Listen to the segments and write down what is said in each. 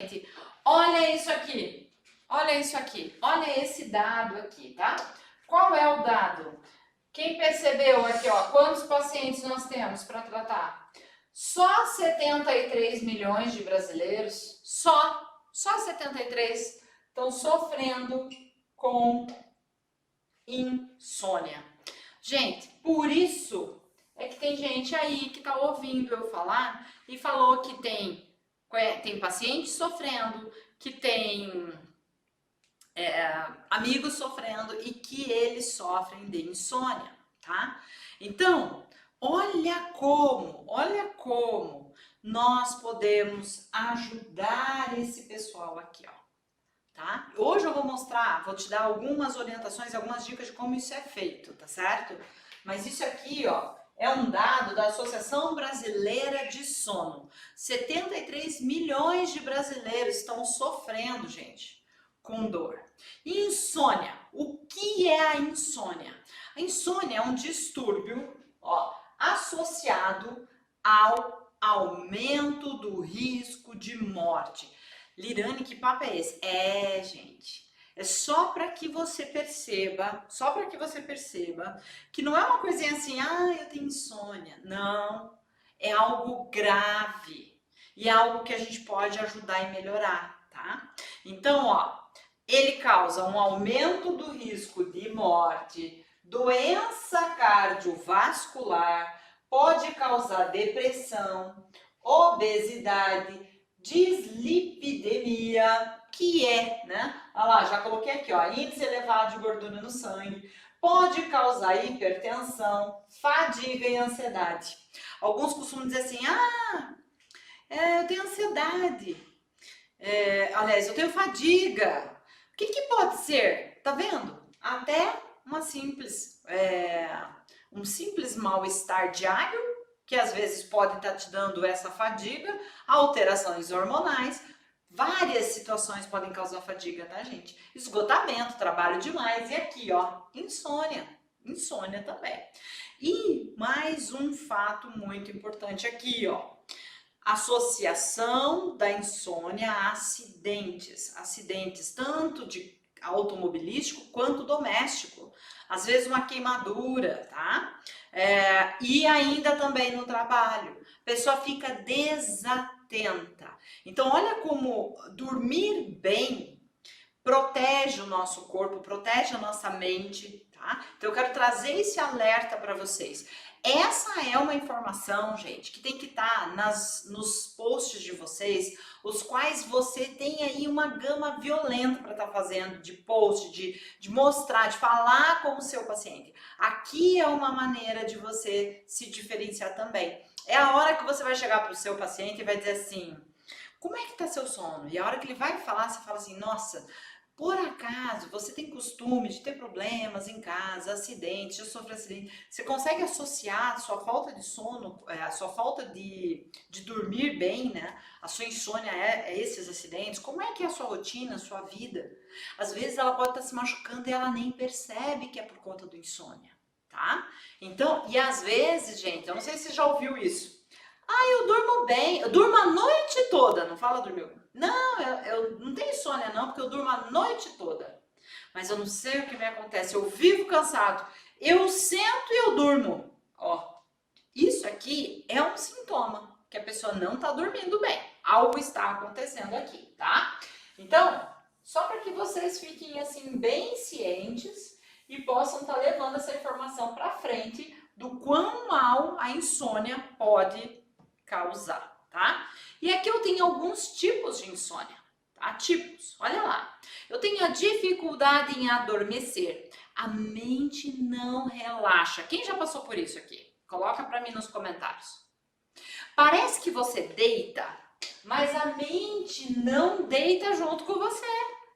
Gente, olha isso aqui, olha esse dado aqui, tá? Qual é o dado? Quem percebeu aqui, ó, quantos pacientes nós temos para tratar? Só 73 milhões de brasileiros, só 73 estão sofrendo com insônia. Gente, por isso é que tem gente aí que tá ouvindo eu falar e falou que tem paciente sofrendo, que tem amigos sofrendo e que eles sofrem de insônia, tá? Então, olha como nós podemos ajudar esse pessoal aqui, ó, tá? Hoje eu vou te dar algumas orientações, algumas dicas de como isso é feito, tá certo? Mas isso aqui, ó, é um dado da Associação Brasileira de Sono. 73 milhões de brasileiros estão sofrendo, gente, com dor. Insônia. O que é a insônia? A insônia é um distúrbio, ó, associado ao aumento do risco de morte. Lirane, que papo é esse? Gente, é só para que você perceba, que não é uma coisinha assim, eu tenho insônia. Não, é algo grave e é algo que a gente pode ajudar e melhorar, tá? Então, ó, ele causa um aumento do risco de morte, doença cardiovascular, pode causar depressão, obesidade, dislipidemia, que é, né? Olha lá, já coloquei aqui, ó, índice elevado de gordura no sangue, pode causar hipertensão, fadiga e ansiedade. Alguns costumam dizer assim, eu tenho ansiedade, aliás, eu tenho fadiga. O que pode ser? Tá vendo? Até um simples mal-estar diário, que às vezes pode estar te dando essa fadiga, alterações hormonais, várias situações podem causar fadiga, tá, gente? Esgotamento, trabalho demais, e aqui, ó, insônia também. E mais um fato muito importante aqui, ó, associação da insônia a acidentes tanto de automobilístico quanto doméstico, às vezes uma queimadura, tá? E ainda também no trabalho, a pessoa fica desatenta. Então, olha como dormir bem protege o nosso corpo, protege a nossa mente, tá? Então, eu quero trazer esse alerta para vocês. Essa é uma informação, gente, que tem que estar nos posts de vocês, os quais você tem aí uma gama violenta para estar fazendo de post, de mostrar, de falar com o seu paciente. Aqui é uma maneira de você se diferenciar também. É a hora que você vai chegar para o seu paciente e vai dizer assim, como é que está seu sono? E a hora que ele vai falar, você fala assim, nossa, por acaso você tem costume de ter problemas em casa, acidentes, de sofrer acidente, você consegue associar a sua falta de sono, a sua falta de dormir bem, né? A sua insônia é esses acidentes? Como é que é a sua rotina, a sua vida? Às vezes ela pode estar se machucando e ela nem percebe que é por conta do insônia, tá? Então, e às vezes, gente, eu não sei se você já ouviu isso. Eu durmo bem, eu durmo a noite toda, não fala dormiu. Não, eu não tenho insônia não, porque eu durmo a noite toda. Mas eu não sei o que me acontece, eu vivo cansado, eu sento e eu durmo. Ó, isso aqui é um sintoma que a pessoa não está dormindo bem. Algo está acontecendo aqui, tá? Então, só para que vocês fiquem assim bem cientes e possam estar levando essa informação para frente do quão mal a insônia pode causar, tá? E aqui eu tenho alguns tipos de insônia, tá? Tipos, olha lá. Eu tenho a dificuldade em adormecer. A mente não relaxa. Quem já passou por isso aqui? Coloca para mim nos comentários. Parece que você deita, mas a mente não deita junto com você.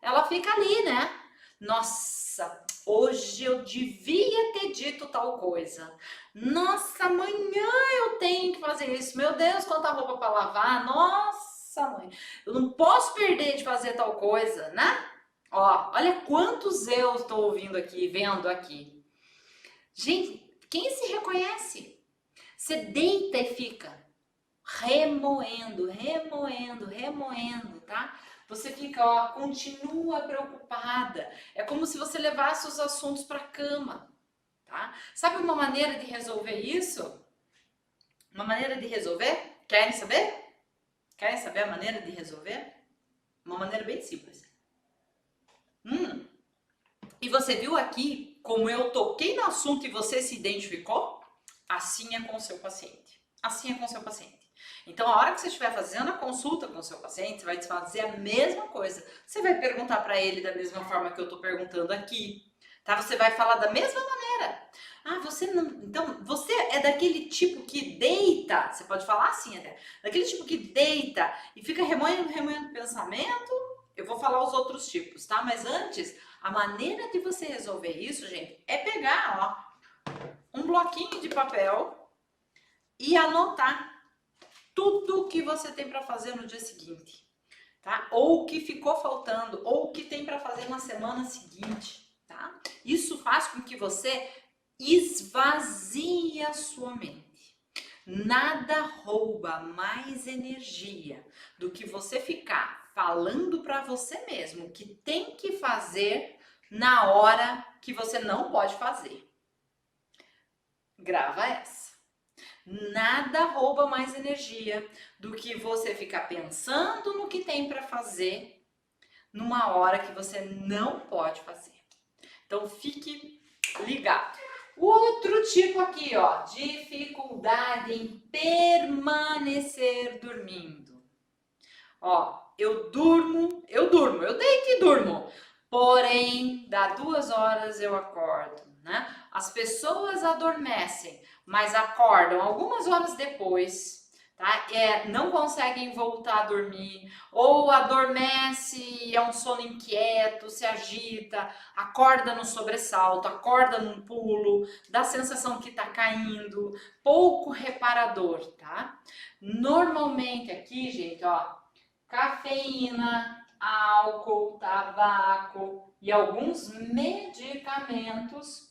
Ela fica ali, né? Nossa, hoje eu devia ter dito tal coisa. Nossa, amanhã eu tenho que fazer isso. Meu Deus, quanta roupa para lavar. Nossa, mãe, eu não posso perder de fazer tal coisa, né? Ó, olha quantos eu estou ouvindo aqui, vendo aqui. Gente, quem se reconhece? Você deita e fica remoendo. tá? Você fica, ó, continua preocupada. É como se você levasse os assuntos para a cama, tá? Sabe uma maneira de resolver isso? Uma maneira de resolver? Querem saber? Querem saber a maneira de resolver? Uma maneira bem simples. E você viu aqui como eu toquei no assunto e você se identificou? Assim é com o seu paciente. Assim é com o seu paciente. Então, a hora que você estiver fazendo a consulta com o seu paciente, você vai te fazer a mesma coisa. Você vai perguntar para ele da mesma forma que eu estou perguntando aqui, tá? Você vai falar da mesma maneira. Ah, você não... Então, você é daquele tipo que deita, você pode falar assim até, daquele tipo que deita e fica remoendo pensamento. Eu vou falar os outros tipos, tá? Mas antes, a maneira de você resolver isso, gente, é pegar, ó, um bloquinho de papel e anotar tudo o que você tem para fazer no dia seguinte, tá? Ou o que ficou faltando, ou o que tem para fazer na semana seguinte, tá? Isso faz com que você esvazie a sua mente. Nada rouba mais energia do que você ficar falando para você mesmo que tem que fazer na hora que você não pode fazer. Grava essa. Nada rouba mais energia do que você ficar pensando no que tem para fazer numa hora que você não pode fazer. Então fique ligado. O outro tipo aqui, ó, dificuldade em permanecer dormindo. Ó, eu deito e durmo. Porém, dá 2 horas eu acordo, né? As pessoas adormecem, mas acordam algumas horas depois, tá? Não conseguem voltar a dormir, ou adormece, é um sono inquieto, se agita, acorda no sobressalto, acorda num pulo, dá a sensação que tá caindo, pouco reparador, tá? Normalmente aqui, gente, ó, cafeína, álcool, tabaco e alguns medicamentos,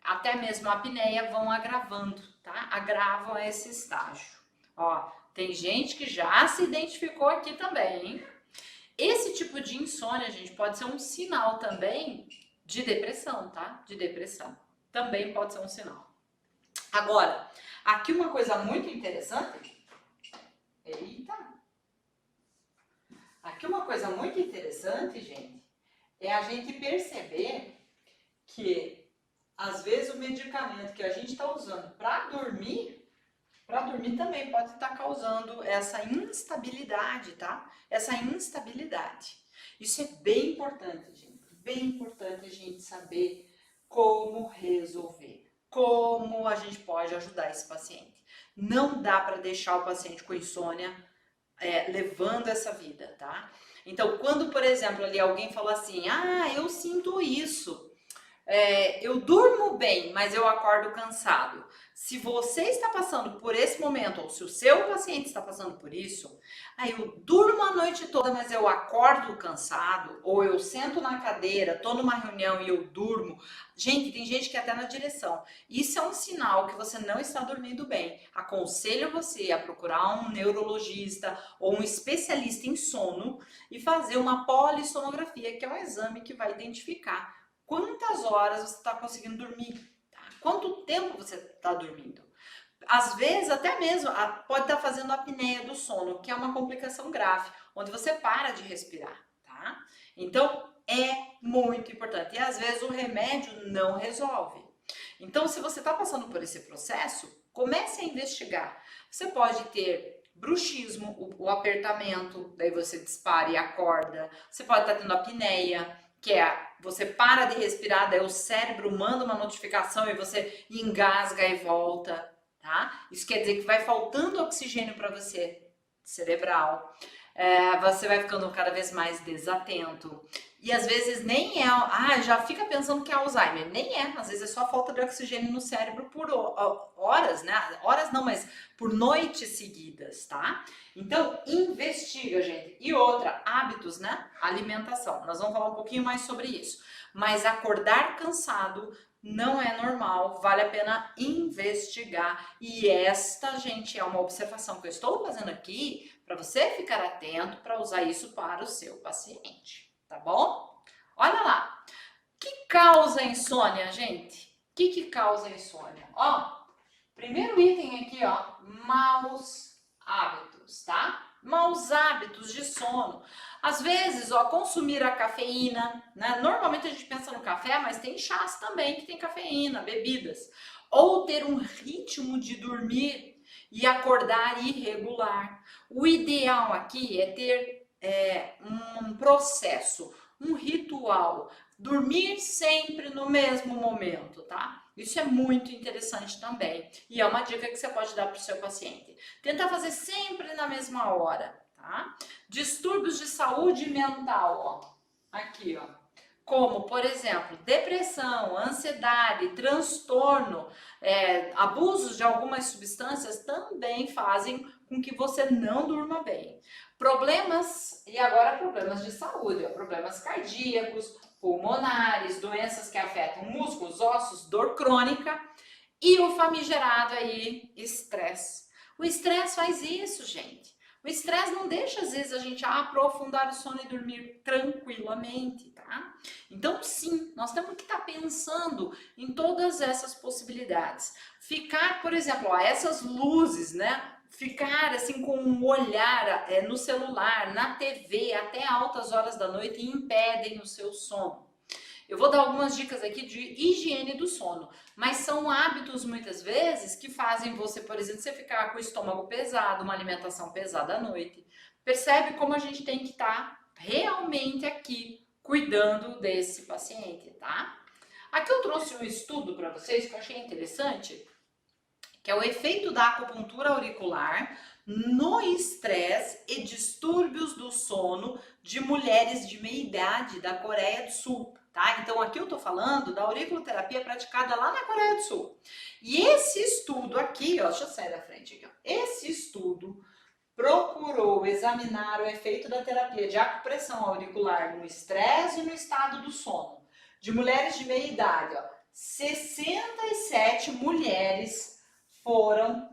até mesmo a apneia, vão agravando, tá? Agravam esse estágio. Ó, tem gente que já se identificou aqui também, hein? Esse tipo de insônia, gente, pode ser um sinal também de depressão, tá? De depressão. Também pode ser um sinal. Agora, aqui uma coisa muito interessante. Eita! Aqui uma coisa muito interessante, gente, é a gente perceber que às vezes o medicamento que a gente está usando para dormir também pode estar causando essa instabilidade, tá? Essa instabilidade. Isso é bem importante, gente. Bem importante a gente saber como resolver, como a gente pode ajudar esse paciente. Não dá para deixar o paciente com insônia levando essa vida, tá? Então, quando, por exemplo, ali alguém falou assim, ah, eu sinto isso, eu durmo bem, mas eu acordo cansado. Se você está passando por esse momento, ou se o seu paciente está passando por isso, aí eu durmo a noite toda, mas eu acordo cansado, ou eu sento na cadeira, tô numa reunião e eu durmo. Gente, tem gente que é até na direção. Isso é um sinal que você não está dormindo bem. Aconselho você a procurar um neurologista ou um especialista em sono e fazer uma polissonografia, que é um exame que vai identificar quantas horas você está conseguindo dormir, tá? Quanto tempo você está dormindo. Às vezes, até mesmo, pode estar fazendo apneia do sono, que é uma complicação grave, onde você para de respirar, tá? Então, é muito importante. E às vezes o remédio não resolve. Então, se você está passando por esse processo, comece a investigar. Você pode ter bruxismo, o apertamento, daí você dispara e acorda. Você pode estar tendo apneia, que você para de respirar, daí o cérebro manda uma notificação e você engasga e volta, tá? Isso quer dizer que vai faltando oxigênio para você, cerebral. Você vai ficando cada vez mais desatento. E às vezes nem já fica pensando que é Alzheimer. Nem é, às vezes é só falta de oxigênio no cérebro por horas, né? Horas não, mas por noites seguidas, tá? Então, investiga, gente. E outra, hábitos, né? Alimentação. Nós vamos falar um pouquinho mais sobre isso. Mas acordar cansado não é normal, vale a pena investigar. E esta, gente, é uma observação que eu estou fazendo aqui para você ficar atento para usar isso para o seu paciente, tá bom? Olha lá, o que causa insônia, gente? O que causa insônia? Ó, primeiro item aqui, ó, maus hábitos, tá? Maus hábitos de sono. Às vezes, ó, consumir a cafeína, né? Normalmente a gente pensa no café, mas tem chás também que tem cafeína, bebidas. Ou ter um ritmo de dormir e acordar irregular. O ideal aqui é ter um processo, um ritual, dormir sempre no mesmo momento, tá? Isso é muito interessante também e é uma dica que você pode dar para o seu paciente. Tentar fazer sempre na mesma hora, tá? Distúrbios de saúde mental, ó, aqui, ó. Como, por exemplo, depressão, ansiedade, transtorno, abusos de algumas substâncias também fazem com que você não durma bem. Problemas, e agora problemas de saúde, ó, problemas cardíacos, pulmonares, doenças que afetam músculos, ossos, dor crônica e o famigerado aí, estresse. O estresse faz isso, gente. O estresse não deixa, às vezes, a gente aprofundar o sono e dormir tranquilamente, tá? Então, sim, nós temos que estar pensando em todas essas possibilidades. Ficar, por exemplo, ó, essas luzes, né? Ficar assim com um olhar no celular, na TV, até altas horas da noite impedem o seu sono. Eu vou dar algumas dicas aqui de higiene do sono, mas são hábitos muitas vezes que fazem você, por exemplo, você ficar com o estômago pesado, uma alimentação pesada à noite. Percebe como a gente tem que estar realmente aqui cuidando desse paciente, tá? Aqui eu trouxe um estudo para vocês que eu achei interessante, que é o efeito da acupuntura auricular no estresse e distúrbios do sono de mulheres de meia idade da Coreia do Sul. Tá? Então aqui eu tô falando da auriculoterapia praticada lá na Coreia do Sul. E esse estudo aqui, ó, deixa eu sair da frente aqui, ó. Esse estudo procurou examinar o efeito da terapia de acupressão auricular no estresse e no estado do sono de mulheres de meia idade, ó. 67 mulheres foram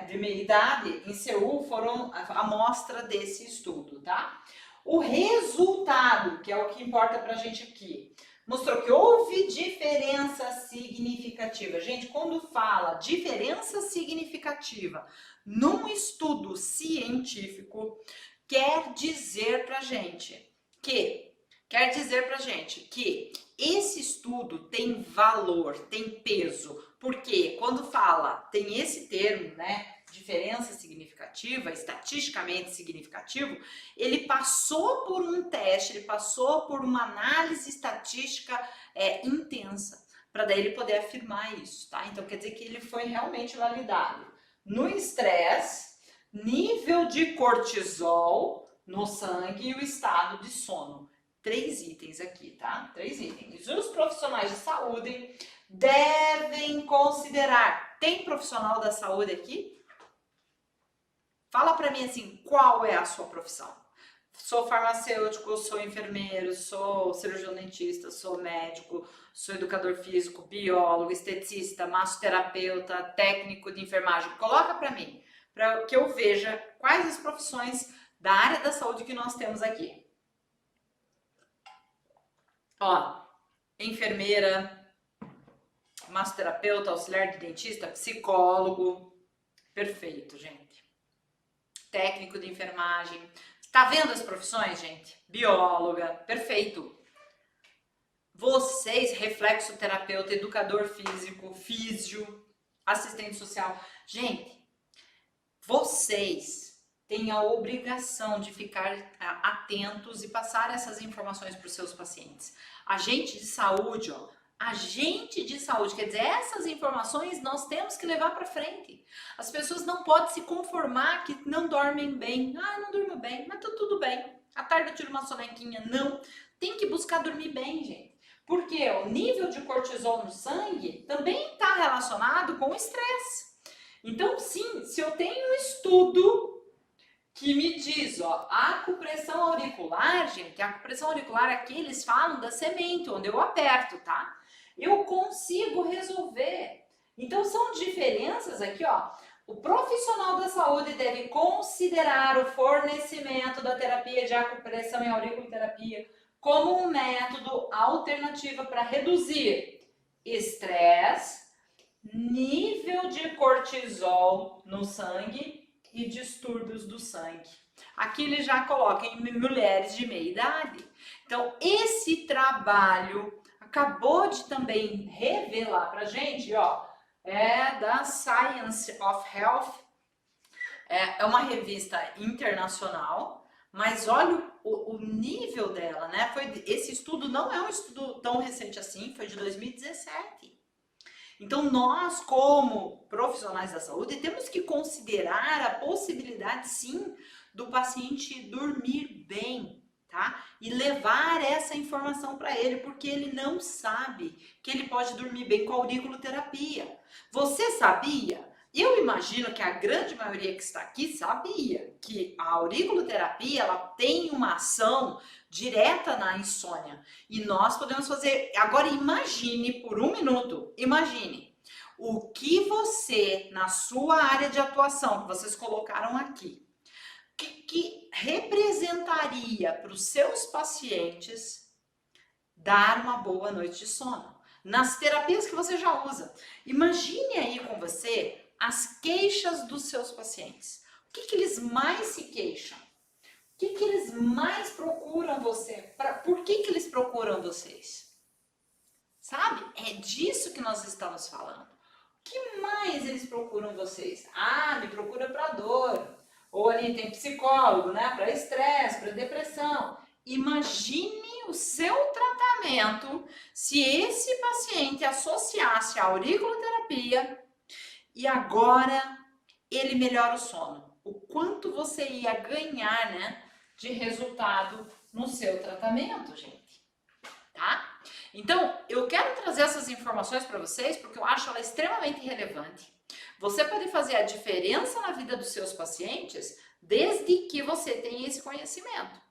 de meia idade em Seul, foram a amostra desse estudo, tá? O resultado, que é o que importa pra gente aqui, mostrou que houve diferença significativa. Gente, quando fala diferença significativa num estudo científico, quer dizer pra gente que esse estudo tem valor, tem peso, porque quando fala, tem esse termo, né? Diferença significativa, estatisticamente significativo, ele passou por um teste, ele passou por uma análise estatística intensa, para daí ele poder afirmar isso, tá? Então quer dizer que ele foi realmente validado. No estresse, nível de cortisol no sangue e o estado de sono. 3 itens aqui, tá? 3 itens. Os profissionais de saúde devem considerar. Tem profissional da saúde aqui? Fala pra mim assim, qual é a sua profissão? Sou farmacêutico, sou enfermeiro, sou cirurgião dentista, sou médico, sou educador físico, biólogo, esteticista, massoterapeuta, técnico de enfermagem. Coloca pra mim, para que eu veja quais as profissões da área da saúde que nós temos aqui. Ó, enfermeira, massoterapeuta, auxiliar de dentista, psicólogo. Perfeito, gente. Técnico de enfermagem. Tá vendo as profissões, gente? Bióloga. Perfeito. Vocês, reflexoterapeuta, educador físico, físio, assistente social. Gente, vocês têm a obrigação de ficar atentos e passar essas informações para os seus pacientes. Agente de saúde, ó. Agente de saúde, quer dizer, essas informações nós temos que levar para frente. As pessoas não podem se conformar que não dormem bem. Ah, não durmo bem, mas tá tudo bem. À tarde eu tiro uma sonequinha. Não, tem que buscar dormir bem, gente. Porque o nível de cortisol no sangue também está relacionado com o estresse. Então, sim, se eu tenho um estudo que me diz, ó, a acupressão auricular, gente, a acupressão auricular aqui eles falam da semente, onde eu aperto, tá? Eu consigo resolver. Então são diferenças aqui, ó. O profissional da saúde deve considerar o fornecimento da terapia de acupressão e auriculoterapia como um método alternativo para reduzir estresse, nível de cortisol no sangue e distúrbios do sangue. Aqui ele já coloca em mulheres de meia idade. Então, esse trabalho acabou de também revelar pra gente, ó, é da Science of Health, é uma revista internacional, mas olha o nível dela, né? Esse estudo não é um estudo tão recente assim, foi de 2017. Então, nós, como profissionais da saúde, temos que considerar a possibilidade, sim, do paciente dormir bem, tá? E levar essa informação para ele, porque ele não sabe que ele pode dormir bem com a auriculoterapia. Você sabia? Eu imagino que a grande maioria que está aqui sabia que a auriculoterapia ela tem uma ação direta na insônia. E nós podemos fazer... Agora imagine por um minuto, imagine o que você, na sua área de atuação, que vocês colocaram aqui, que representaria para os seus pacientes dar uma boa noite de sono. Nas terapias que você já usa. Imagine aí com você as queixas dos seus pacientes. O que eles mais se queixam? O que eles mais procuram você? Por que eles procuram vocês? Sabe? É disso que nós estamos falando. O que mais eles procuram vocês? Ah, me procura para dor. Ou ali tem psicólogo, né? Para estresse, para depressão. Imagine o seu tratamento se esse paciente associasse a auriculoterapia e agora ele melhora o sono. O quanto você ia ganhar, né, de resultado no seu tratamento, gente. Tá? Então, eu quero trazer essas informações para vocês porque eu acho ela extremamente relevante. Você pode fazer a diferença na vida dos seus pacientes desde que você tenha esse conhecimento.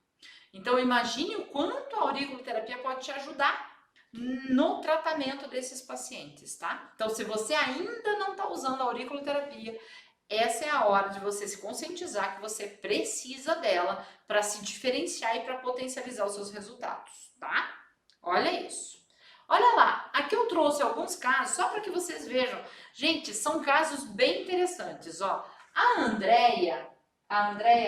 Então, imagine o quanto a auriculoterapia pode te ajudar no tratamento desses pacientes, tá? Então, se você ainda não está usando a auriculoterapia, essa é a hora de você se conscientizar que você precisa dela para se diferenciar e para potencializar os seus resultados, tá? Olha isso. Olha lá, aqui eu trouxe alguns casos só para que vocês vejam. Gente, são casos bem interessantes, ó. A Andrea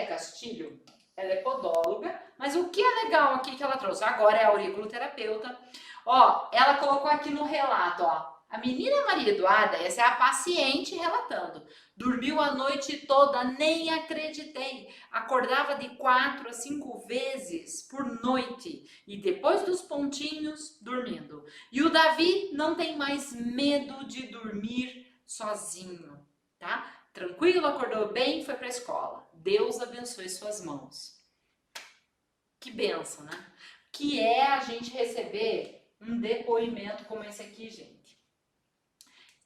Castilho, ela é podóloga, mas o que é legal aqui que ela trouxe? Agora é auriculoterapeuta. Ó, ela colocou aqui no relato, ó. A menina Maria Eduarda, essa é a paciente relatando. Dormiu a noite toda, nem acreditei. Acordava de 4 a 5 vezes por noite. E depois dos pontinhos, dormindo. E o Davi não tem mais medo de dormir sozinho, tá? Tranquilo, acordou bem, foi para a escola. Deus abençoe suas mãos. Que benção, né? Que é a gente receber um depoimento como esse aqui, gente.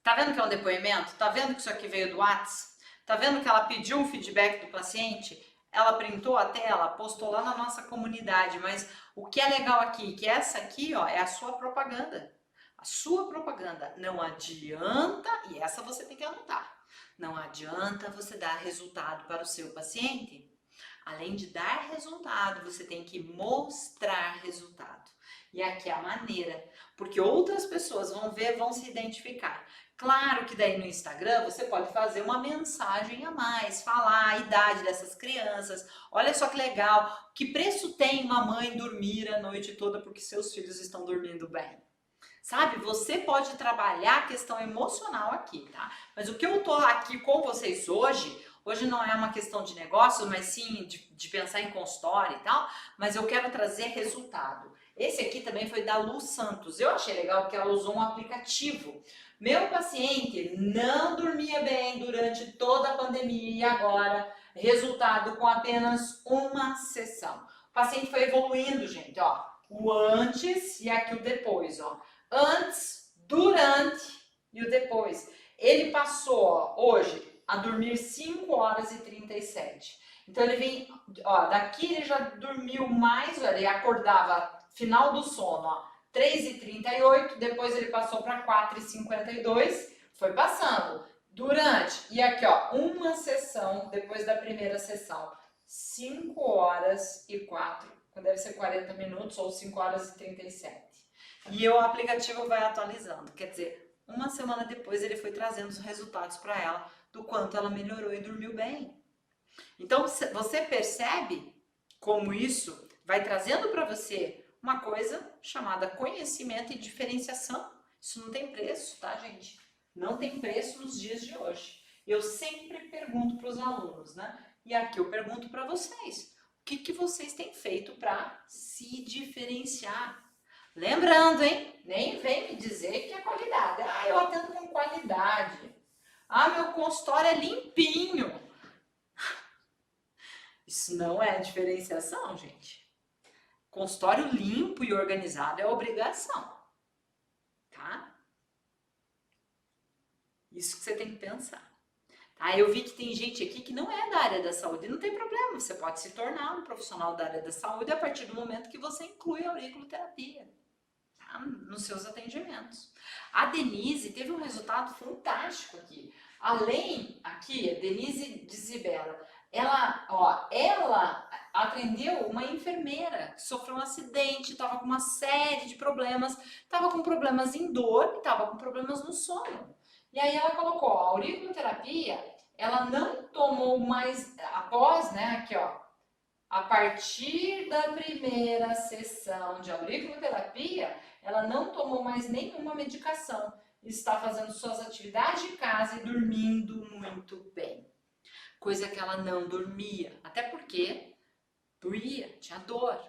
Tá vendo que é um depoimento? Tá vendo que isso aqui veio do WhatsApp? Tá vendo que ela pediu um feedback do paciente? Ela printou a tela, postou lá na nossa comunidade, mas o que é legal aqui, que essa aqui, ó, é a sua propaganda. A sua propaganda. Não adianta, e essa você tem que anotar, não adianta você dar resultado para o seu paciente. Além de dar resultado, você tem que mostrar resultado. E aqui é a maneira, porque outras pessoas vão ver, vão se identificar. Claro que daí no Instagram você pode fazer uma mensagem a mais, falar a idade dessas crianças. Olha só que legal, que preço tem uma mãe dormir a noite toda porque seus filhos estão dormindo bem? Sabe, você pode trabalhar a questão emocional aqui, tá? Mas o que eu tô aqui com vocês hoje não é uma questão de negócio, mas sim de pensar em consultório e tal, mas eu quero trazer resultado. Esse aqui também foi da Lu Santos. Eu achei legal porque ela usou um aplicativo. Meu paciente não dormia bem durante toda a pandemia e agora, resultado com apenas uma sessão. O paciente foi evoluindo, gente, ó. O antes e aqui o depois, ó. Antes, durante e o depois. Ele passou, ó, hoje a dormir 5 horas e 37. Então ele vem, ó, daqui ele já dormiu mais, ó, ele acordava final do sono, ó, 3h38, depois ele passou para 4h52, foi passando. E aqui, ó, uma sessão, depois da primeira sessão, 5 horas e 4, deve ser 40 minutos ou 5 horas e 37. E o aplicativo vai atualizando, quer dizer, uma semana depois ele foi trazendo os resultados para ela, do quanto ela melhorou e dormiu bem. Então, você percebe como isso vai trazendo para você uma coisa chamada conhecimento e diferenciação. Isso não tem preço, tá, gente? Não tem preço nos dias de hoje. Eu sempre pergunto para os alunos, né? E aqui eu pergunto para vocês. O que vocês têm feito para se diferenciar? Lembrando, hein? Nem vem me dizer que é qualidade. Ah, eu atendo com qualidade. Ah, meu consultório é limpinho. Isso não é diferenciação, gente. Consultório limpo e organizado é obrigação, tá? Isso que você tem que pensar. Tá? Eu vi que tem gente aqui que não é da área da saúde, não tem problema, você pode se tornar um profissional da área da saúde a partir do momento que você inclui a auriculoterapia, tá? Nos seus atendimentos. A Denise teve um resultado fantástico aqui. Além, aqui, a Denise de Zibela, ela atendeu uma enfermeira que sofreu um acidente, estava com uma série de problemas, estava com problemas em dor e estava com problemas no sono. E aí ela colocou a auriculoterapia, ela não tomou mais, após, né, aqui ó, a partir da primeira sessão de auriculoterapia, ela não tomou mais nenhuma medicação, está fazendo suas atividades de casa e dormindo muito bem. Coisa que ela não dormia, até porque doía, tinha dor.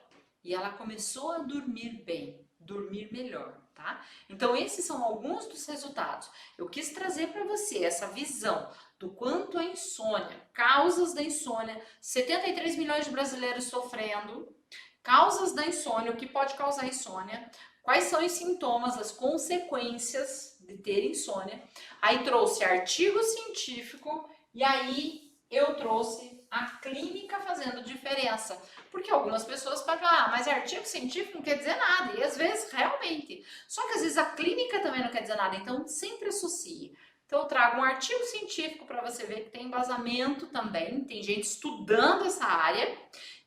E ela começou a dormir bem, dormir melhor, tá? Então esses são alguns dos resultados. Eu quis trazer para você essa visão do quanto a insônia, causas da insônia, 73 milhões de brasileiros sofrendo, causas da insônia, o que pode causar insônia, quais são os sintomas, as consequências de ter insônia. Aí trouxe artigo científico e aí eu trouxe a clínica fazendo diferença. Porque algumas pessoas podem falar, mas artigo científico não quer dizer nada. E às vezes, realmente. Só que às vezes a clínica também não quer dizer nada. Então, sempre associe. Então, eu trago um artigo científico para você ver que tem embasamento também. Tem gente estudando essa área.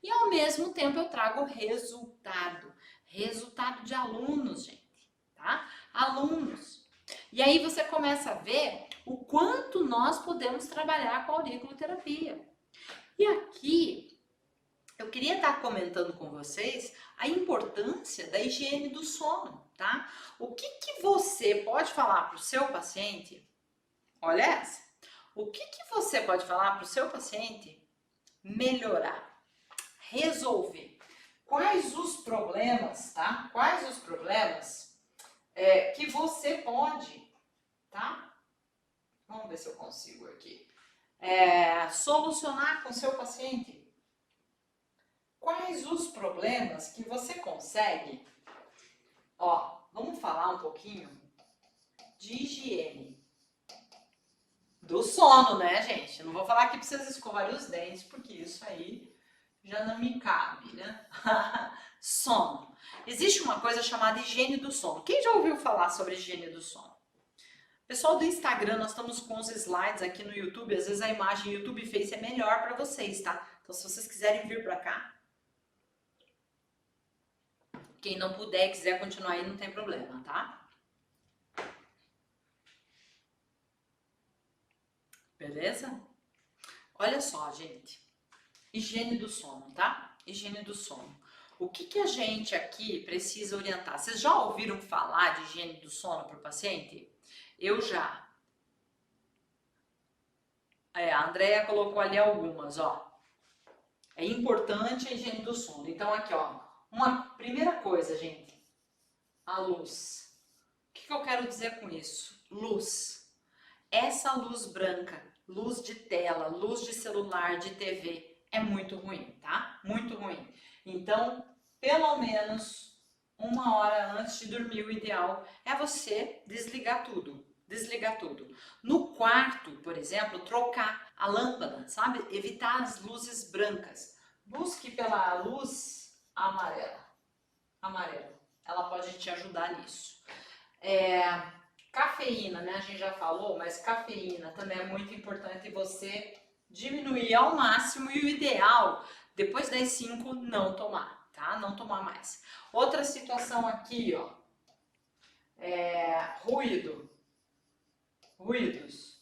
E ao mesmo tempo, eu trago resultado. Resultado de alunos, gente. Tá? Alunos. E aí você começa a ver o quanto nós podemos trabalhar com a auriculoterapia. E aqui, eu queria estar comentando com vocês a importância da higiene do sono, tá? O que você pode falar para o seu paciente? Olha essa. O que você pode falar para o seu paciente melhorar, resolver? Quais os problemas, tá? Quais os problemas que você pode, tá? Vamos ver se eu consigo aqui. Solucionar com o seu paciente. Quais os problemas que você consegue? Ó, vamos falar um pouquinho de higiene do sono, né, gente? Não vou falar aqui para vocês escovarem os dentes, porque isso aí já não me cabe, né? Sono. Existe uma coisa chamada higiene do sono. Quem já ouviu falar sobre higiene do sono? Pessoal do Instagram, nós estamos com os slides aqui no YouTube. Às vezes a imagem YouTube Face é melhor para vocês, tá? Então, se vocês quiserem vir para cá, quem não puder e quiser continuar aí, não tem problema, tá? Beleza? Olha só, gente. Higiene do sono, tá? Higiene do sono. O que a gente aqui precisa orientar? Vocês já ouviram falar de higiene do sono para o paciente? Eu já. A Andrea colocou ali algumas, ó. É importante a higiene do sono. Então, aqui, ó. Uma primeira coisa, gente. A luz. O que eu quero dizer com isso? Luz. Essa luz branca, luz de tela, luz de celular, de TV, é muito ruim, tá? Muito ruim. Então, pelo menos 1 hora antes de dormir, o ideal é você desligar tudo. Desligar tudo. No quarto, por exemplo, trocar a lâmpada, sabe? Evitar as luzes brancas. Busque pela luz amarela. Amarela. Ela pode te ajudar nisso. Cafeína, né? A gente já falou, mas cafeína também é muito importante você diminuir ao máximo e o ideal, depois das 5, não tomar, tá? Não tomar mais. Outra situação aqui, ó, ruídos.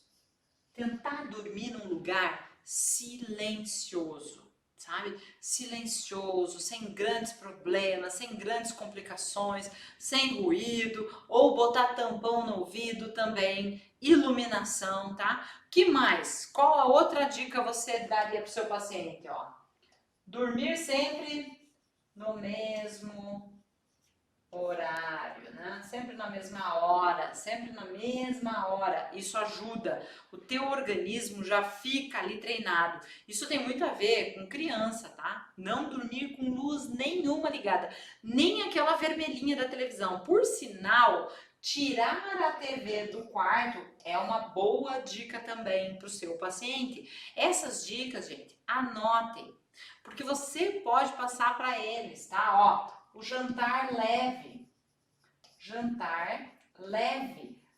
Tentar dormir num lugar silencioso, sabe? Silencioso, sem grandes problemas, sem grandes complicações, sem ruído, ou botar tampão no ouvido também, iluminação, tá? Que mais? Qual a outra dica você daria para o seu paciente, ó? Dormir sempre no mesmo horário, né? Sempre na mesma hora, sempre na mesma hora. Isso ajuda. O teu organismo já fica ali treinado. Isso tem muito a ver com criança, tá? Não dormir com luz nenhuma ligada, nem aquela vermelhinha da televisão. Por sinal, tirar a TV do quarto é uma boa dica também para o seu paciente. Essas dicas, gente, anotem, porque você pode passar para eles, tá? Ó, o jantar leve,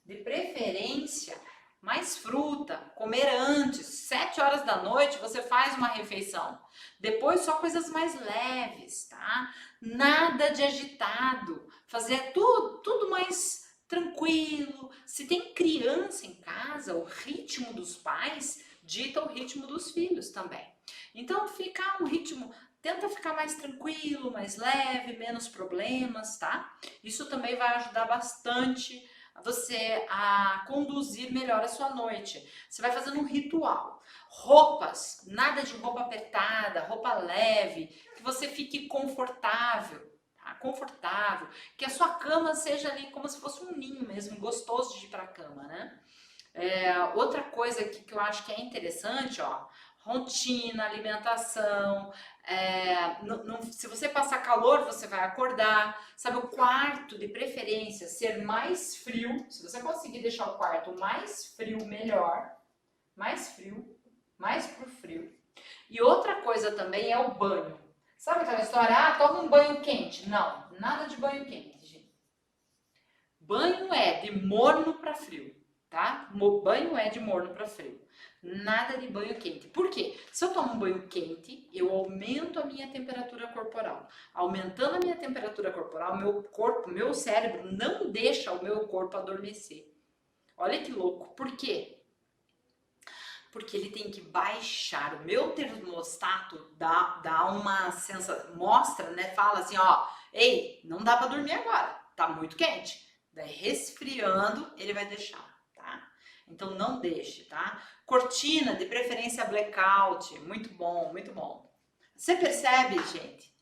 de preferência mais fruta, comer antes, 7 horas da noite você faz uma refeição, depois só coisas mais leves, tá? Nada de agitado, fazer tudo mais tranquilo. Se tem criança em casa, o ritmo dos pais dita o ritmo dos filhos também. Então fica um ritmo, tenta ficar mais tranquilo, mais leve, menos problemas, tá? Isso também vai ajudar bastante você a conduzir melhor a sua noite. Você vai fazendo um ritual. Roupas, nada de roupa apertada, roupa leve, que você fique confortável, tá? Confortável, que a sua cama seja ali como se fosse um ninho mesmo, gostoso de ir para a cama, né? Outra coisa aqui que eu acho que é interessante, ó, rotina, alimentação, se você passar calor, você vai acordar, sabe, o quarto de preferência ser mais frio, se você conseguir deixar o quarto mais frio, melhor, mais pro frio. E outra coisa também é o banho. Sabe aquela história, toma um banho quente? Não, nada de banho quente, gente. Banho é de morno para frio, tá? Banho é de morno para frio. Nada de banho quente. Por quê? Se eu tomo um banho quente, eu aumento a minha temperatura corporal. Aumentando a minha temperatura corporal, meu cérebro não deixa o meu corpo adormecer. Olha que louco. Por quê? Porque ele tem que baixar. O meu termostato dá uma sensação, mostra, né? Fala assim, ó, ei, não dá para dormir agora, tá muito quente. Daí resfriando, ele vai deixar, tá? Então não deixe, tá? Cortina, de preferência blackout, muito bom, muito bom. Você percebe, gente,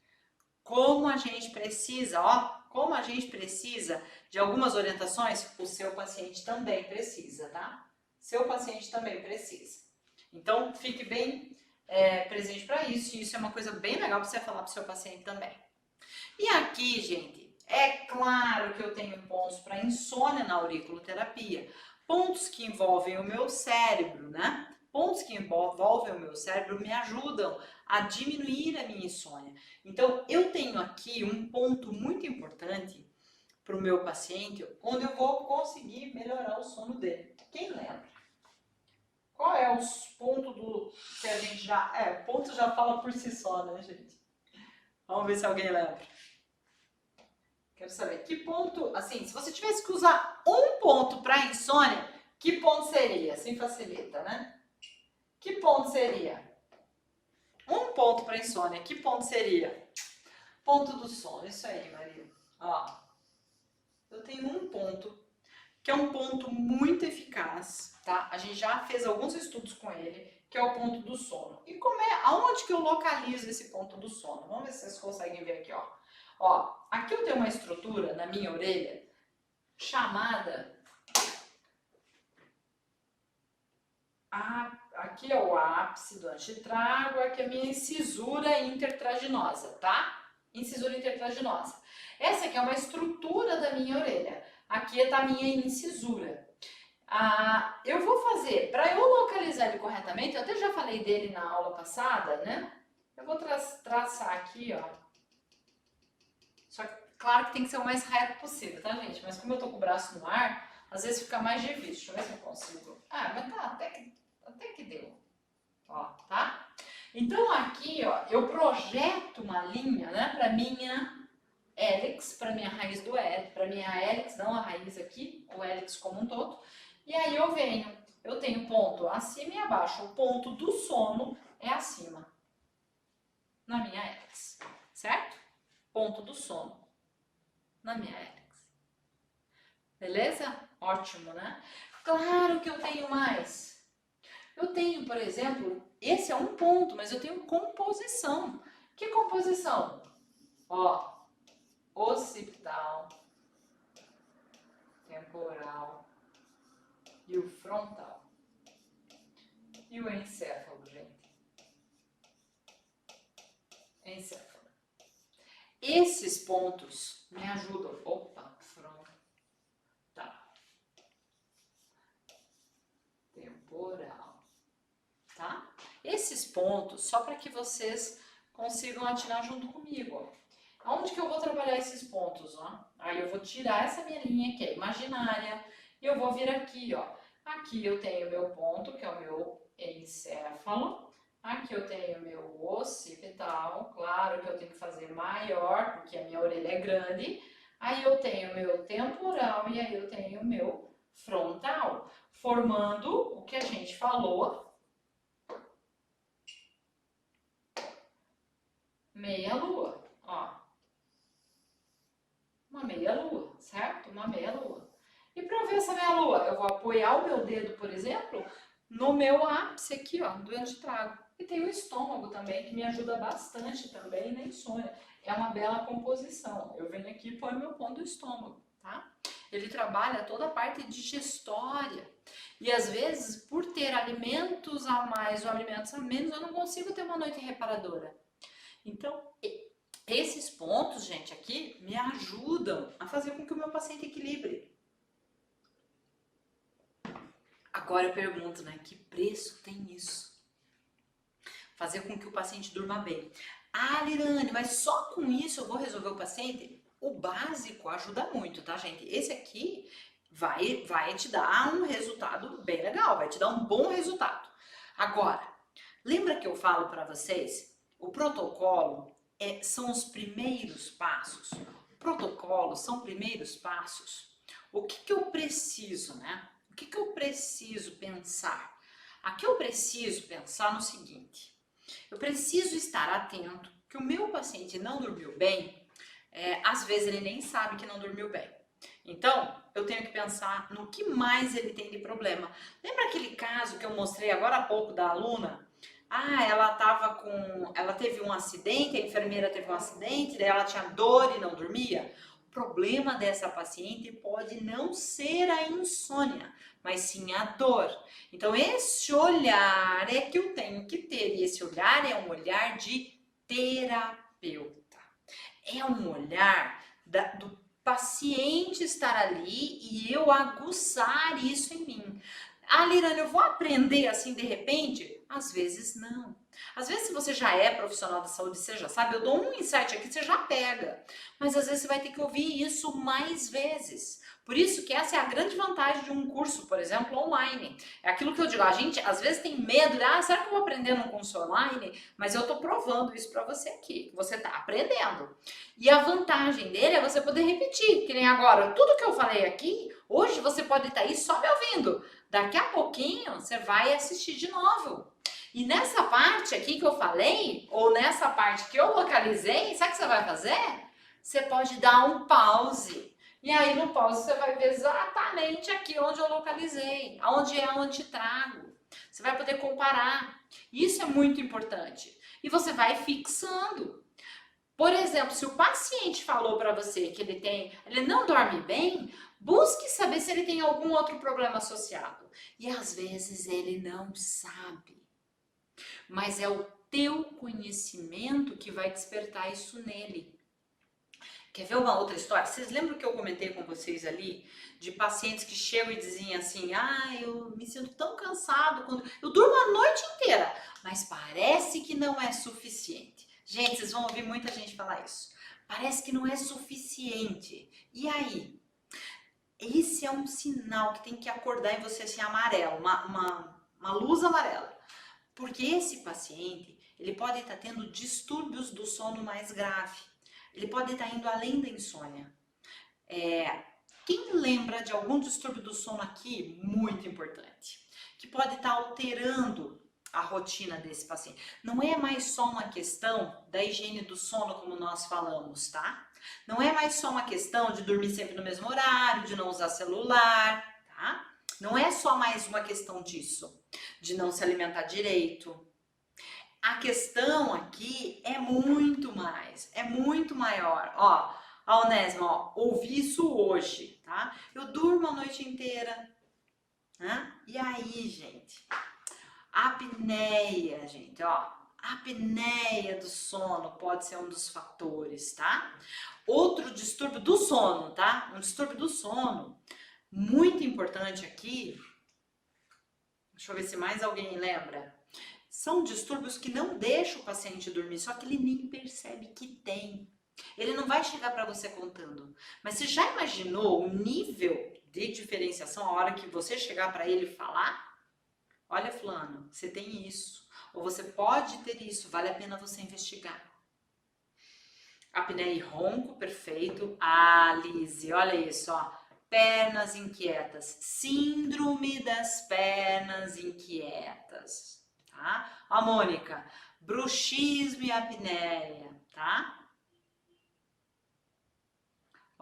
como a gente precisa, ó, como a gente precisa de algumas orientações? O seu paciente também precisa, tá? Seu paciente também precisa. Então, fique bem presente para isso, e isso é uma coisa bem legal para você falar para o seu paciente também. E aqui, gente, é claro que eu tenho pontos para insônia na auriculoterapia, pontos que envolvem o meu cérebro, né? Pontos que envolvem o meu cérebro me ajudam a diminuir a minha insônia. Então, eu tenho aqui um ponto muito importante para o meu paciente, onde eu vou conseguir melhorar o sono dele. Quem lembra? Qual é os pontos do que a gente já... o ponto já fala por si só, né, gente? Vamos ver se alguém lembra. Quero saber, que ponto... Assim, se você tivesse que usar um ponto para insônia, que ponto seria? Assim facilita, né? Que ponto seria? Um ponto para insônia, que ponto seria? Ponto do sono, isso aí, Maria. Ó, eu tenho um ponto, que é um ponto muito eficaz, tá? A gente já fez alguns estudos com ele, que é o ponto do sono. E aonde que eu localizo esse ponto do sono? Vamos ver se vocês conseguem ver aqui, ó. Ó, aqui eu tenho uma estrutura na minha orelha chamada... Aqui é o ápice do antitrágo, aqui é a minha incisura intertraginosa, tá? Incisura intertraginosa. Essa aqui é uma estrutura da minha orelha. Aqui está a minha incisura. Eu vou fazer, para eu localizar ele corretamente, eu até já falei dele na aula passada, né? Eu vou traçar aqui, ó. Só que, claro que tem que ser o mais reto possível, tá, gente? Mas como eu tô com o braço no ar, Às vezes fica mais difícil. Deixa eu ver se eu consigo. Ah, mas tá, até que deu. Ó, tá? Então aqui, ó, eu projeto uma linha, né, para minha hélix, para minha raiz do hélix, para minha hélix, não a raiz aqui, o hélix como um todo. E aí eu tenho ponto acima e abaixo. O ponto do sono é acima, na minha hélix, certo? Ponto do sono, na minha hélix. Beleza? Ótimo, né? Claro que eu tenho mais. Eu tenho, por exemplo, esse é um ponto, mas eu tenho composição. Que composição? Ó, occipital, temporal e o frontal. E o encéfalo, gente. Encéfalo. Esses pontos me ajudam. Opa, frontal. Temporal. Tá? Esses pontos, só para que vocês consigam atirar junto comigo, ó. Aonde que eu vou trabalhar esses pontos, ó? Aí eu vou tirar essa minha linha que é imaginária e eu vou vir aqui, ó. Aqui eu tenho meu ponto, que é o meu encéfalo. Aqui eu tenho meu occipital, claro que eu tenho que fazer maior, porque a minha orelha é grande. Aí eu tenho meu temporal e aí eu tenho meu frontal, formando o que a gente falou, meia-lua, ó. Uma meia-lua, certo? Uma meia-lua. E para ver essa meia-lua, eu vou apoiar o meu dedo, por exemplo, no meu ápice aqui, ó, do antetrago. E tem o estômago também, que me ajuda bastante também na insônia. É uma bela composição. Eu venho aqui e ponho meu ponto do estômago, tá? Ele trabalha toda a parte digestória. E às vezes, por ter alimentos a mais ou alimentos a menos, eu não consigo ter uma noite reparadora. Então, esses pontos, gente, aqui me ajudam a fazer com que o meu paciente equilibre. Agora eu pergunto, né? Que preço tem isso? Fazer com que o paciente durma bem. Ah, Lirane, mas só com isso eu vou resolver o paciente? O básico ajuda muito, tá, gente? Esse aqui vai te dar um resultado bem legal, vai te dar um bom resultado. Agora, lembra que eu falo para vocês? O protocolo são os primeiros passos. O protocolo são primeiros passos. O que eu preciso, né? O que eu preciso pensar? Aqui eu preciso pensar no seguinte. Eu preciso estar atento que o meu paciente não dormiu bem. Às vezes ele nem sabe que não dormiu bem. Então, eu tenho que pensar no que mais ele tem de problema. Lembra aquele caso que eu mostrei agora há pouco da aluna? Ah, ela teve um acidente, a enfermeira teve um acidente, daí ela tinha dor e não dormia. O problema dessa paciente pode não ser a insônia, mas sim a dor. Então, esse olhar é que eu tenho que ter, e esse olhar é um olhar de terapeuta. É um olhar do paciente estar ali e eu aguçar isso em mim. Ah, Lirane, eu vou aprender assim de repente? Às vezes não. Às vezes, se você já é profissional da saúde, você já sabe, eu dou um insight aqui, você já pega. Mas às vezes você vai ter que ouvir isso mais vezes. Por isso que essa é a grande vantagem de um curso, por exemplo, online. É aquilo que eu digo, a gente às vezes tem medo de, será que eu vou aprender num curso online? Mas eu tô provando isso para você aqui, que você tá aprendendo. E a vantagem dele é você poder repetir, que nem agora, tudo que eu falei aqui, hoje você pode estar aí só me ouvindo. Daqui a pouquinho você vai assistir de novo. E nessa parte aqui que eu falei, ou nessa parte que eu localizei, sabe o que você vai fazer? Você pode dar um pause. E aí no pause você vai ver exatamente aqui onde eu localizei, onde é o antetrago. Você vai poder comparar. Isso é muito importante. E você vai fixando. Por exemplo, se o paciente falou para você que ele não dorme bem, busque saber se ele tem algum outro problema associado. E às vezes ele não sabe. Mas é o teu conhecimento que vai despertar isso nele. Quer ver uma outra história? Vocês lembram que eu comentei com vocês ali de pacientes que chegam e dizem assim: eu me sinto tão cansado quando eu durmo a noite inteira, mas parece que não é suficiente. Gente, vocês vão ouvir muita gente falar isso. Parece que não é suficiente. E aí? esse é um sinal que tem que acordar em você assim, amarelo, uma luz amarela. Porque esse paciente, ele pode estar tendo distúrbios do sono mais grave. Ele pode estar indo além da insônia. Quem lembra de algum distúrbio do sono aqui? Muito importante. Que pode estar alterando a rotina desse paciente. Não é mais só uma questão da higiene do sono, como nós falamos, tá? Não é mais só uma questão de dormir sempre no mesmo horário, de não usar celular, tá? Não é só mais uma questão disso, de não se alimentar direito. A questão aqui é muito mais, é muito maior. Ó, a Onésima, ó, ouvi isso hoje, tá? Eu durmo a noite inteira, né? E aí, gente? Apneia, gente, ó. Apneia do sono pode ser um dos fatores, tá? Outro distúrbio do sono, tá? Um distúrbio do sono muito importante aqui. Deixa eu ver se mais alguém lembra. São distúrbios que não deixam o paciente dormir, só que ele nem percebe que tem. Ele não vai chegar para você contando. Mas você já imaginou o nível de diferenciação a hora que você chegar para ele falar? Olha, fulano, você tem isso. Ou você pode ter isso, vale a pena você investigar. Apneia e ronco, perfeito. Ah, Lise, olha isso, ó. Pernas inquietas. Síndrome das pernas inquietas, tá? A Mônica, bruxismo e apneia, tá?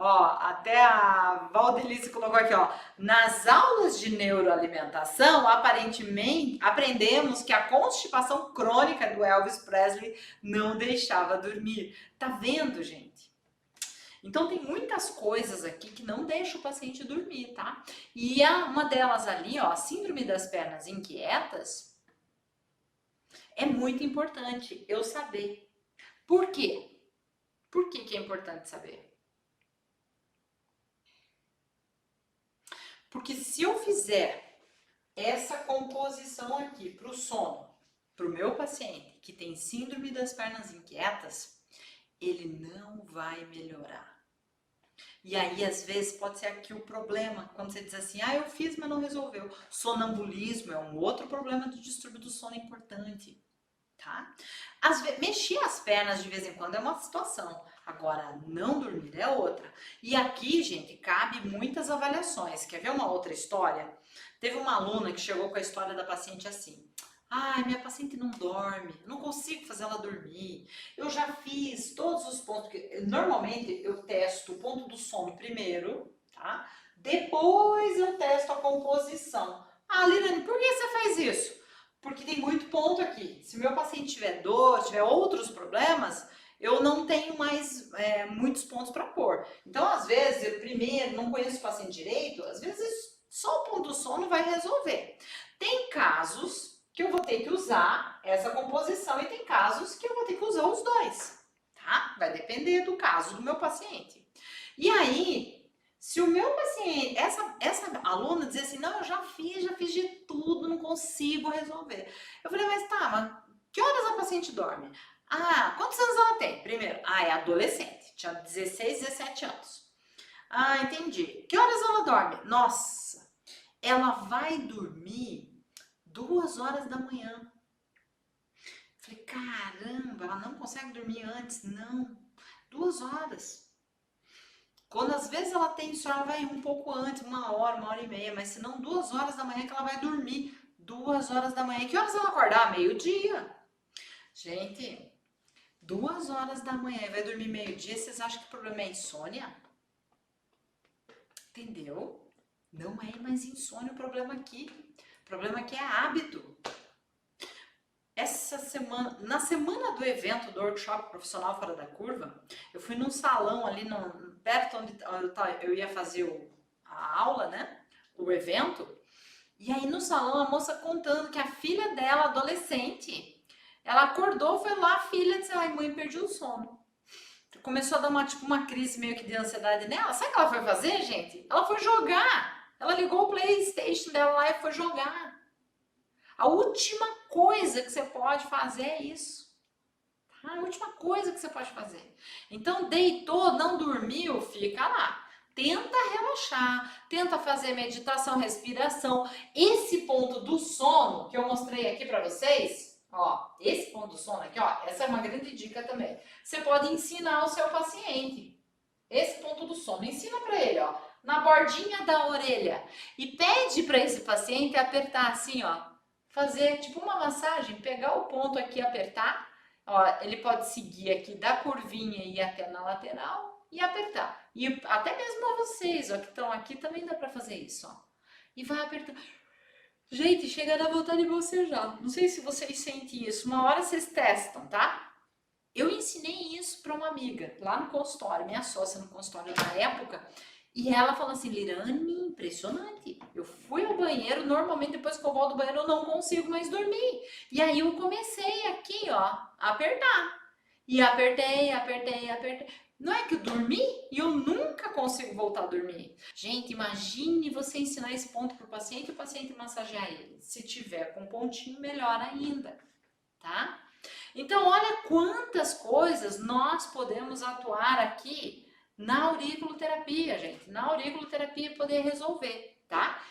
Ó, até a Valdelice colocou aqui, ó. Nas aulas de neuroalimentação, aparentemente, aprendemos que a constipação crônica do Elvis Presley não deixava dormir. Tá vendo, gente? Então, tem muitas coisas aqui que não deixam o paciente dormir, tá? E uma delas ali, ó, a síndrome das pernas inquietas, é muito importante eu saber. Por quê? Por que é importante saber? Porque se eu fizer essa composição aqui para o sono, para o meu paciente que tem síndrome das pernas inquietas, ele não vai melhorar. E aí, às vezes, pode ser aqui o problema, quando você diz assim, ah, eu fiz, mas não resolveu. Sonambulismo é um outro problema do distúrbio do sono importante, tá? Mexer as pernas de vez em quando é uma situação. Agora, não dormir é outra. E aqui, gente, cabe muitas avaliações. Quer ver uma outra história? Teve uma aluna que chegou com a história da paciente assim. Ai, minha paciente não dorme, não consigo fazer ela dormir. Eu já fiz todos os pontos. Normalmente, eu testo o ponto do sono primeiro, tá? Depois eu testo a composição. Ah, Liliane, por que você faz isso? Porque tem muito ponto aqui. Se o meu paciente tiver dor, tiver outros problemas, eu não tenho mais muitos pontos para pôr. Então, às vezes, eu primeiro não conheço o paciente direito, às vezes só o ponto do sono vai resolver. Tem casos que eu vou ter que usar essa composição e tem casos que eu vou ter que usar os dois, tá? Vai depender do caso do meu paciente. E aí, se o meu paciente, essa aluna dizer assim, não, eu já fiz de tudo, não consigo resolver. Eu falei, mas tá, mas que horas a paciente dorme? Ah, quantos anos ela tem? Primeiro, é adolescente, tinha 16, 17 anos. Ah, entendi. Que horas ela dorme? Nossa, ela vai dormir 2 horas da manhã. Falei, caramba, ela não consegue dormir antes? Não, 2 horas. Quando às vezes ela tem isso, ela vai um pouco antes, 1 hora e meia, mas se não 2 horas da manhã que ela vai dormir. 2 horas da manhã. Que horas ela acordar? Meio-dia. Gente, 2 horas da manhã e vai dormir meio-dia, vocês acham que o problema é insônia? Entendeu? Não é mais insônia o problema aqui. O problema aqui é hábito. Essa semana, na semana do evento do workshop profissional fora da curva, eu fui num salão ali perto onde eu ia fazer a aula, né? O evento. E aí no salão a moça contando que a filha dela, adolescente, ela acordou, foi lá, a filha disse, ai mãe, perdi o sono. Começou a dar uma crise meio que de ansiedade nela. Sabe o que ela foi fazer, gente? Ela foi jogar. Ela ligou o PlayStation dela lá e foi jogar. A última coisa que você pode fazer é isso. Tá? A última coisa que você pode fazer. Então, deitou, não dormiu, fica lá. tenta relaxar, tenta fazer meditação, respiração. Esse ponto do sono que eu mostrei aqui para vocês, ó, esse ponto do sono aqui, ó, essa é uma grande dica também. Você pode ensinar o seu paciente. Esse ponto do sono, ensina para ele, ó, na bordinha da orelha. E pede para esse paciente apertar assim, ó, fazer tipo uma massagem, pegar o ponto aqui e apertar. Ó, ele pode seguir aqui da curvinha e ir até na lateral e apertar. E até mesmo vocês, ó, que estão aqui, também dá para fazer isso, ó. E vai apertar. Gente, chega a dar vontade de bocejar. Não sei se vocês sentem isso. Uma hora vocês testam, tá? Eu ensinei isso para uma amiga lá no consultório, minha sócia no consultório na época, e ela falou assim: Lirane, impressionante, eu fui ao banheiro, normalmente depois que eu volto do banheiro eu não consigo mais dormir. E aí eu comecei aqui, ó, a apertar. E apertei. Não é que eu dormi e eu nunca consigo voltar a dormir. Gente, imagine você ensinar esse ponto para o paciente e o paciente massagear ele. Se tiver com pontinho, melhor ainda, tá? Então, olha quantas coisas nós podemos atuar aqui na auriculoterapia, gente. Na auriculoterapia poder resolver, tá?